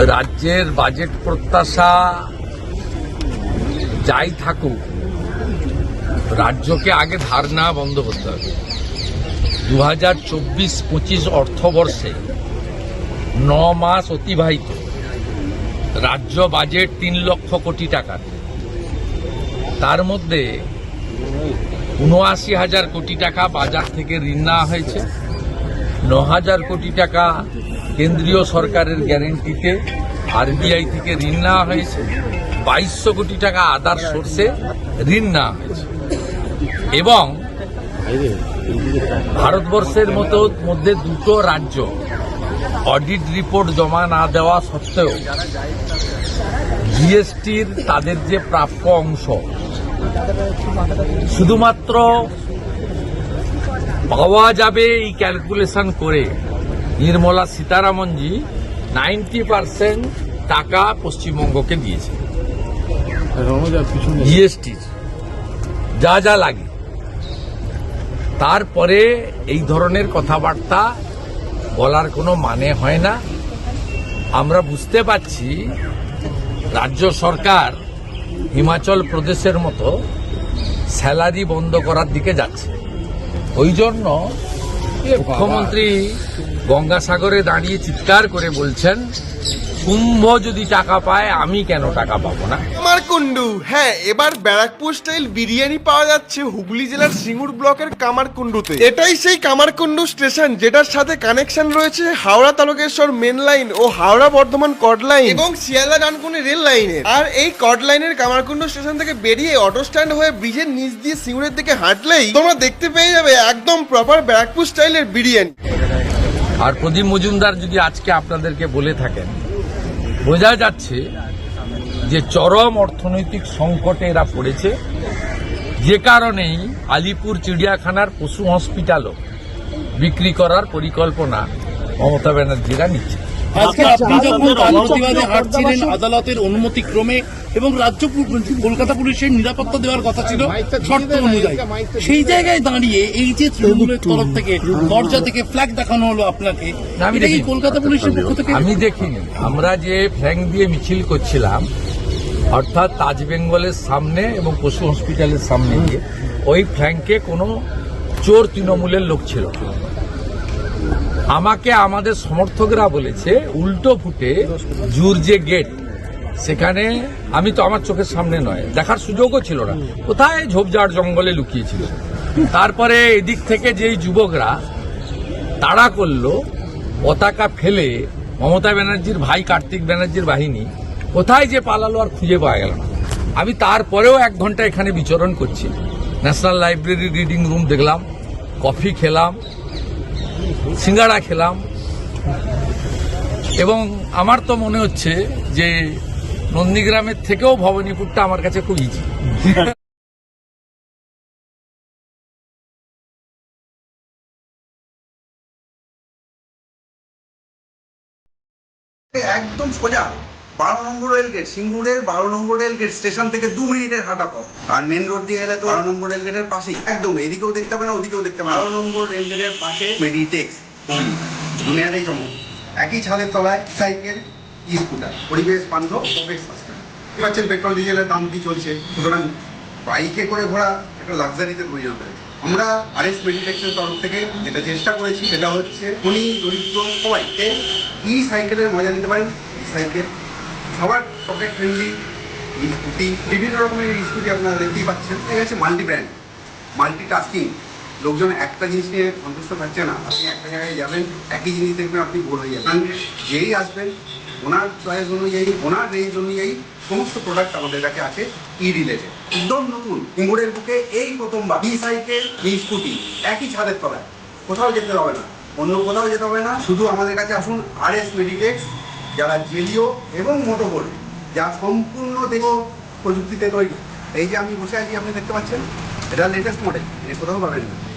রাজ্যের বাজেট প্রত্যাশা যাই থাকুক, রাজ্যকে আগে ধার নেওয়া বন্ধ করতে হবে। 2024-25 অর্থবর্ষে 9 মাস অতিবাহিত, রাজ্য বাজেট 3 লক্ষ কোটি টাকার। তার মধ্যে 79,000 কোটি টাকা বাজার থেকে ঋণ নেওয়া হয়েছে, 9,000 কোটি টাকা কেন্দ্রীয় সরকারের গ্যারেন্টিতে আরবিআই থেকে ঋণ নেওয়া হয়েছে, 2200 কোটি টাকা আদার সোর্সে ঋণ নেওয়া হয়েছে। এবং ভারতবর্ষের মধ্যে দুটো রাজ্য অডিট রিপোর্ট জমা না দেওয়া সত্ত্বেও জিএসটির তাদের যে প্রাপ্য অংশ শুধুমাত্র পাওয়া যাবে এই ক্যালকুলেশন করে নির্মলা সীতারামনজি 90% টাকা পশ্চিমবঙ্গকে দিয়েছে জিএসটির যা যা লাগে। তারপরে এই ধরনের কথাবার্তা বলার কোনো মানে হয় না। আমরা বুঝতে পারছি রাজ্য সরকার হিমাচল প্রদেশের মতো স্যালারি বন্ধ করার দিকে যাচ্ছে। ওই জন্য মুখ্যমন্ত্রী গঙ্গাসাগরে দাঁড়িয়ে চিৎকার করে বলছেন, কুম্ভ যদি টাকা পায় আমি কেন টাকা পাবো না। কামারকুন্ডু, হ্যাঁ, এবার ব্যারাকপুর স্টাইল বিরিয়ানি পাওয়া যাচ্ছে হুগলি জেলার সিঙ্গুর ব্লকের কামারকুন্ডুতে। এটাই সেই কামারকুন্ডু স্টেশন যেটার সাথে কানেকশন রয়েছে হাওড়া তারকেশ্বর মেন লাইন ও হাওড়া বর্ধমান কড লাইন এবং শিয়ালদা ডানকুনি রেল লাইনের। আর এই কড লাইনের কামারকুন্ডু স্টেশন থেকে বেরিয়ে অটো স্ট্যান্ড হয়ে ব্রিজের নিচ দিয়ে সিঙ্গুরের দিকে হাঁটলেই তোমরা দেখতে পেয়ে যাবে একদম প্রপার ব্যারাকপুর স্টাইলের বিরিয়ানি। আর প্রদীপ মজুমদার যদি আজকে আপনাদেরকে বলে থাকেন, বোঝা যাচ্ছে যে চরম অর্থনৈতিক সংকটে এরা পড়েছে, যে কারণেই আলিপুর চিড়িয়াখানার পশু হসপিটালও বিক্রি করার পরিকল্পনা মমতা ব্যানার্জিরা নিচ্ছে। আজকে আপনি যখন তার প্রতিবাদে হাঁটছিলেন আদালতের অনুমতি ক্রমে এবং রাজ্য কলকাতা পুলিশের নিরাপত্তা দেওয়ার কথা ছিল শর্ত অনুযায়ী, সেই জায়গায় দাঁড়িয়ে এই যে তৃণমূলের তরফ থেকে দরজা থেকে ফ্ল্যাগ দেখানো হলো আপনাকে, এটা কি কলকাতা পুলিশের পক্ষ থেকে? আমি দেখিনি। আমরা যে ফ্ল্যাগ দিয়ে মিছিল করছিলাম, অর্থাৎ তাজ বেঙ্গলের সামনে এবং পশু হসপিটালের সামনে গিয়ে, ওই ফ্ল্যাঙ্কে কোনো চোর তৃণমূলের লোক ছিল। আমাকে আমাদের সমর্থকরা বলেছে উল্টো ফুটে জুর যে গেট, সেখানে আমি তো আমার চোখের সামনে নয়, দেখার সুযোগও ছিল না, কোথায় ঝোপঝাড় জঙ্গলে লুকিয়েছিল। তারপরে এদিক থেকে যেই যুবকরা তাড়া করলো, পতাকা ফেলে মমতা ব্যানার্জির ভাই কার্তিক ব্যানার্জির বাহিনী কোথায় যে পালালো আর খুঁজে পাওয়া গেল না। আমি তারপরেও 1 ঘন্টা এখানে বিচরণ করছি, ন্যাশনাল লাইব্রেরি রিডিং রুম দেখলাম, কফি খেলাম, সিঙ্গাড়া খেলাম, এবং আমার তো মনে হচ্ছে যে নন্দীগ্রামের থেকেও ভবানীপুরটা আমার কাছে খুব ইজি। একদম সোজা 12 নম্বর রেলগেট, সিঙ্গুরের 12 নম্বর রেলগেট স্টেশন থেকে 2 মিনিটের হাঁটা পথ। আর মেন রোড দিয়ে গেলে তো 12 নম্বর রেলগেটের পাশেই, একদম এদিকেও দেখতে পাবে না ওদিকেও দেখতে পাবে না। 12 নম্বর রেলগেটের পাশে মেডিটেক্স, দুনিয়াটাই চমক। একই ছাদের তলায় সাইকেল, ই স্কুটার, পরিবেশ বান্ধব, পরিবেশ সাশ্রয়। পাচ্ছেন পেট্রোল ডিজেলের দাম কি চলছে, সুতরাং বাইকে করে ঘোরা একটা লাক্সারিতে পরিণত হয়েছে। আমরা আরএস মেডিটেক্সের তরফ থেকে যেটা চেষ্টা করেছি সেটা হচ্ছে উনি দরিদ্র সবাইকে ই সাইকেলের মজা নিতে পারেন। সাইকেল সবার পকেট ফ্রেন্ডলি, স্কুটি, বিভিন্ন রকমের স্কুটি আপনারা দেখতেই পাচ্ছেন। এই হচ্ছে মাল্টি ব্র্যান্ড, মাল্টি টাস্কিং। লোকজন একটা জিনিস নিয়ে সন্তুষ্ট থাকছে না, আপনি একটা জায়গায় যাবেন, একই জিনিস দেখবেন, আপনি বোর হয়ে যাবেন। যেই আসবেন ওনার চয়েস অনুযায়ী, ওনার রেঞ্জ অনুযায়ী সমস্ত প্রোডাক্ট আমাদের কাছে আছে ই রিলেটেড। একদম নতুন সিঙ্গুরের বুকে এই প্রথমবার ই সাইকেল, ই স্কুটি একই ছাদের তলায়, কোথাও যেতে হবে না, অন্য কোথাও যেতে হবে না। শুধু আমাদের কাছে আসুন আরএস মেডিটেক্স, যারা জেলিও এবং মোটোবোর্ড, যা সম্পূর্ণ দেহ প্রযুক্তিতে তৈরি। এই যে আমি বসে আছি আপনি দেখতে পাচ্ছেন, এটা লেটেস্ট মডেল, কোথাও পাবেন না।